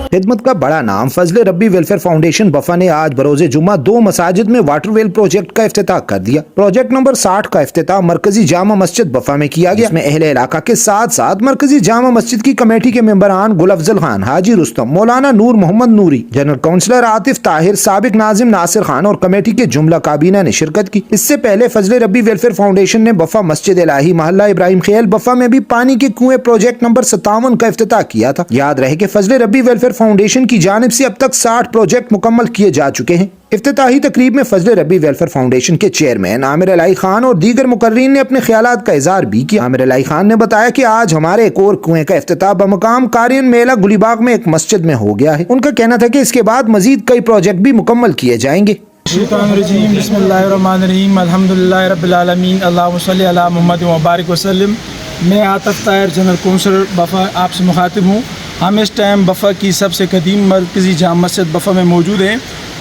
खिदमत का बड़ा नाम फजल रब्बी वेलफेयर फाउंडेशन बफा ने आज बरोज़े जुम्मा 2 मसाजिद में वाटर वेल प्रोजेक्ट का इफ्तिताह कर दिया। प्रोजेक्ट नंबर 60 का इफ्तिताह मरकजी जामा मस्जिद बफा में किया गया। इसमें अहले इलाका के साथ साथ मरकजी जामा मस्जिद की कमेटी के मेंबरान गुल अफजल खान, हाजी रुस्तम, मौलाना नूर मोहम्मद नूरी, जनरल काउंसलर आतिफ ताहिर, साबिक नाजिम नासिर खान और कमेटी के जुमला काबीना ने शिरकत की। इससे पहले फजल रब्बी वेलफेयर फाउंडेशन ने बफा मस्जिद इलाही मोहल्ला इब्राहिम खेल बफा में भी पानी के कुएं प्रोजेक्ट नंबर 57 का इफ्तिताह किया था। याद रहे कि फजल रब्बी वेलफेयर फाउंडेशन की जानिब से अब तक 60 प्रोजेक्ट मुकम्मल किए जा चुके हैं। इफ्तिताही तकरीब में फजल रब्बी वेलफेयर फाउंडेशन के चेयरमैन आमिर अलाई खान और दीगर मुकर्रीन ने अपने ख्यालात का इजहार भी किया। आमिर अलाई खान ने बताया कि आज हमारे एक और कुएं का इफ्तिताह बमकाम कारियन मेला गुलीबाग में एक मस्जिद में हो गया है। उनका कहना था कि इसके बाद मजीद कई प्रोजेक्ट भी मुकम्मल किए जाएंगे। बिस्मिल्लाहिर्रहमानिर्रहीम, अल्हम्दुलिल्लाहि रब्बिल आलमीन, अल्लाहुम्मा सल्लि अला मुहम्मद व बारिक वसल्लम। मैं आतिफ ताहिर, जनरल काउंसलर बफ़ा आपसे मुखातिब हूँ। हम इस टाइम बफ़ा की सबसे कदीम मरकज़ी जामा मस्जिद बफ़ा में मौजूद हैं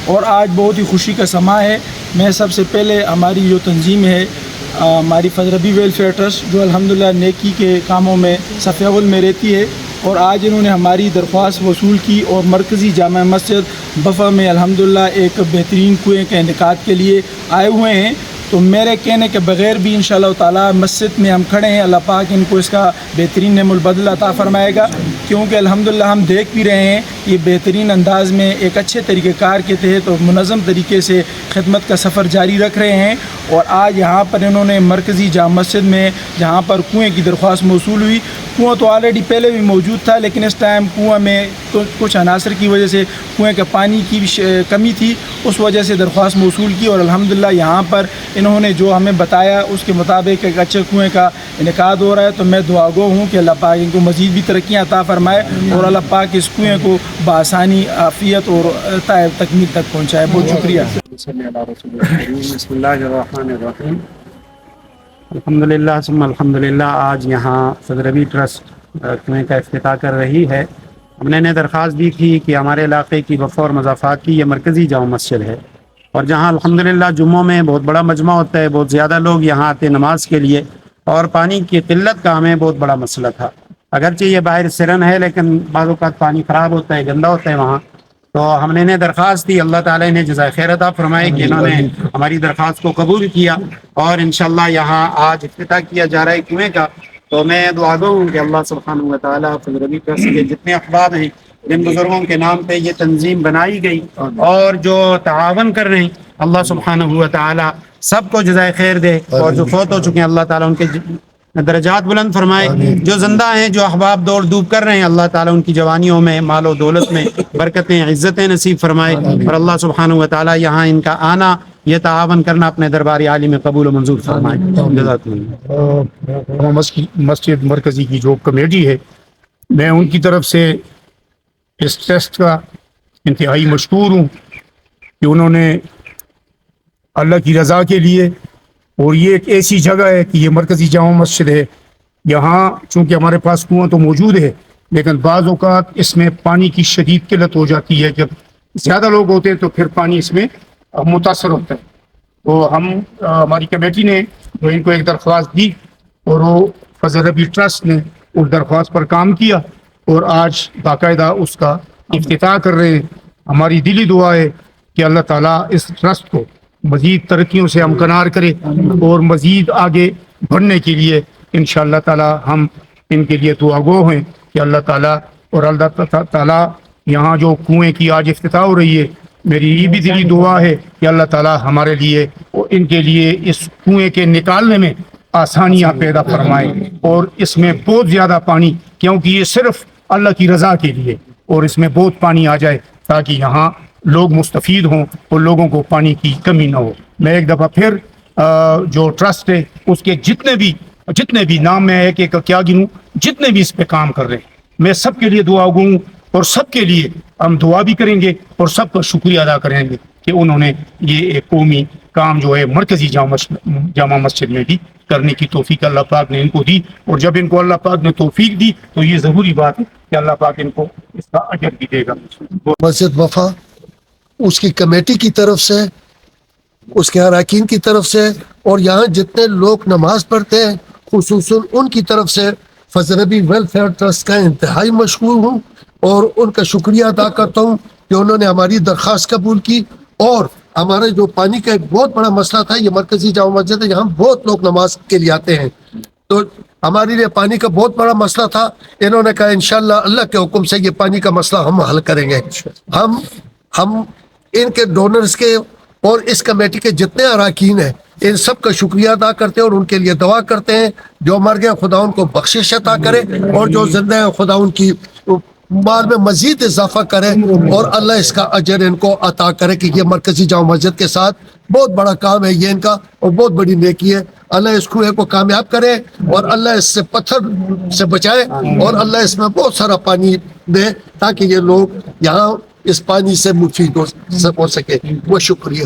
और आज बहुत ही खुशी का समा है। मैं सबसे पहले हमारी जो तंजीम है, हमारी फजल रब्बी वेलफेयर ट्रस्ट, जो अल्हम्दुलिल्लाह नेकी के कामों में सफ़े अव्वल में रहती है, और आज इन्होंने हमारी दरख्वास्त वसूल की और मरकज़ी जामा मस्जिद बफ़ा में अल्हम्दुलिल्लाह एक बेहतरीन कुएँ के इनेकाद के लिए आए हुए हैं। तो मेरे कहने के बगैर भी इंशाअल्लाह ताला मस्जिद में हम खड़े हैं। अल्लाह पाक इनको इसका बेहतरीन नेमुल बदल अता फरमाएगा, क्योंकि अल्हम्दुलिल्लाह हम देख भी रहे हैं ये बेहतरीन अंदाज़ में एक अच्छे तरीक़ेकार के तहत और मुनज़्ज़म तरीके से खिदमत का सफ़र जारी रख रहे हैं। और आज यहाँ पर इन्होंने मरकज़ी जामा मस्जिद में जहाँ पर कुएँ की दरख्वास्त मौसूल हुई, कुआँ तो ऑलरेडी पहले भी मौजूद था, लेकिन इस टाइम कुआँ में तो कुछ अनासर की वजह से कुएँ के पानी की भी कमी थी, उस वजह से दरख्वास्त मौसूल की। और अल्हम्दुलिल्लाह यहाँ पर इन्होंने जो हमें बताया उसके मुताबिक एक अच्छे कुएँ का इनेकाद हो रहा है। तो मैं दुआगो हूँ कि अल्लाह पाक इनको मज़ीद भी तरक्कियाँ अता फरमाए और अल्लाह पाक इस कुएँ को बआसानी आफ़ियत और तकमील तक पहुँचाए। बहुत शुक्रिया। अल्हम्दुलिल्लाह सुम्मा अल्हम्दुलिल्लाह, आज यहाँ फजल रब्बी ट्रस्ट कुएँ का इफ्तिताह कर रही है। हमने दरख्वास्त दी थी कि हमारे इलाके की वफ़ा और मज़ाफ़ात की ये मरकज़ी जामा मस्जिद है, और जहाँ अल्हम्दुलिल्लाह जुम्मों में बहुत बड़ा मजमा होता है, बहुत ज़्यादा लोग यहाँ आते नमाज के लिए, और पानी की किल्लत का हमें बहुत बड़ा मसला था। अगरचे ये बाहर सिरन है, लेकिन बाज़ औक़ात पानी ख़राब होता है, गंदा होता है वहाँ। तो हमने दरख्वास्त दी, अल्लाह ताला ने जज़ाए खैर अता फरमाए कि इन्होंने हमारी दरख्वास्त को कबूल किया और इंशाअल्लाह यहाँ आज इफ्तिताह किया जा रहा है कुएँ का। तो मैं दुआ गो हूँ कि अल्लाह सुब्हानहू व तआला फजल रब्बी ट्रस्ट के जितने अहबाब हैं, जिन बुजुर्गों के नाम पे ये तंजीम बनाई गई और जो तावन कर रहे हैं, अल्लाह सुब्हानहू व तआला सबको जज़ाए खैर दे, और जो फौत हो चुके हैं अल्लाह ताला उनके दरजात बुलंद फरमाए। जो जिंदा हैं, जो अहबाब दौड़ धूप कर रहे हैं, अल्लाह ताला उनकी जवानियों में, मालो दौलत में बरकतें, इज़्ज़तें नसीब फरमाए। और अल्लाह सुब्हानहू व तआला यहाँ इनका आना, ये तावन करना अपने दरबार आली में कबूल और मंजूर फरमाए। मस्जिद मरकज़ी की जो कमेटी है, मैं उनकी तरफ से इस टेस्ट का इंतहाई मशकूर हूँ कि उन्होंने अल्लाह की रज़ा के लिए, और ये एक ऐसी जगह है कि ये मरकज़ी जामा मस्जिद है, यहाँ चूँकि हमारे पास कुआँ तो मौजूद है, लेकिन बाज़ औक़ात इसमें पानी की शदीद किल्लत हो जाती है। जब ज़्यादा लोग होते हैं तो फिर पानी इसमें मुतासर होता है। तो हमारी कमेटी ने जो इनको एक दरख्वास्त दी, और वो फजल रब्बी ट्रस्ट ने उस दरख्वास्त पर काम किया और आज बाकायदा उसका इफ्तिताह कर रहे हैं। हमारी दिली दुआ है कि अल्लाह ताला इस ट्रस्ट को मज़ीद तरक्कियों से हमकनार करे और मज़ीद आगे बढ़ने के लिए इंशाअल्लाह ताला हम इनके लिए दुआगो हैं कि अल्लाह ताला, और अल्लाह ताला यहाँ जो कुएँ की आज इफ्तिताह हो रही है, मेरी ये भी दिली दुआ है कि अल्लाह ताला हमारे लिए और इनके लिए इस कुएँ के निकालने में आसानियाँ पैदा फरमाए, और इसमें बहुत ज़्यादा पानी, क्योंकि ये सिर्फ अल्लाह की रज़ा के लिए, और इसमें बहुत पानी आ जाए ताकि यहाँ लोग मुस्तफ़ीद हों और लोगों को पानी की कमी ना हो। मैं एक दफ़ा फिर جو ٹرسٹ ہے اس کے جتنے بھی نام میں ایک ایک کیا گنوں، جتنے بھی اس پہ کام کر رہے ہیں، میں سب کے لیے دعا گوں اور سب کے لیے ہم دعا بھی کریں گے اور سب کا شکریہ ادا کریں گے کہ انہوں نے یہ ایک قومی کام جو ہے مرکزی جامع مسجد میں بھی کرنے کی توفیق اللہ پاک نے ان کو دی، اور جب ان کو اللہ پاک نے توفیق دی تو یہ ضروری بات ہے کہ اللہ پاک ان کو اس کا اجر بھی دے گا۔ مسجد وفا اس کی کمیٹی کی طرف سے، اس کے اراکین کی طرف سے، اور یہاں جتنے لوگ نماز پڑھتے ہیں خصوصاً ان کی طرف سے فضل ربی ویلفیئر ٹرسٹ کا انتہائی مشکور ہوں اور ان کا شکریہ ادا کرتا ہوں کہ انہوں نے ہماری درخواست قبول کی۔ اور ہمارے جو پانی کا ایک بہت بڑا مسئلہ تھا، یہ مرکزی جامع مسجد ہے، یہاں بہت لوگ نماز کے لیے آتے ہیں، تو ہمارے لیے پانی کا بہت بڑا مسئلہ تھا۔ انہوں نے کہا انشاءاللہ اللہ کے حکم سے یہ پانی کا مسئلہ ہم حل کریں گے۔ ہم ان کے ڈونرز کے اور اس کمیٹی کے جتنے اراکین ہیں ان سب کا شکریہ ادا کرتے ہیں اور ان کے لیے دعا کرتے ہیں، جو مر گئے خدا ان کو بخشش عطا کرے، اور جو زندہ ہیں خدا ان کی مال میں مزید اضافہ کرے، اور اللہ اس کا اجر ان کو عطا کرے کہ یہ مرکزی جامع مسجد کے ساتھ بہت بڑا کام ہے یہ ان کا، اور بہت بڑی نیکی ہے۔ اللہ اس کنویں کو کامیاب کرے اور اللہ اس سے پتھر سے بچائے، اور اللہ اس میں بہت سارا پانی دے تاکہ یہ لوگ یہاں اس پانی سے مفید ہو سکے۔ وہ شکریہ۔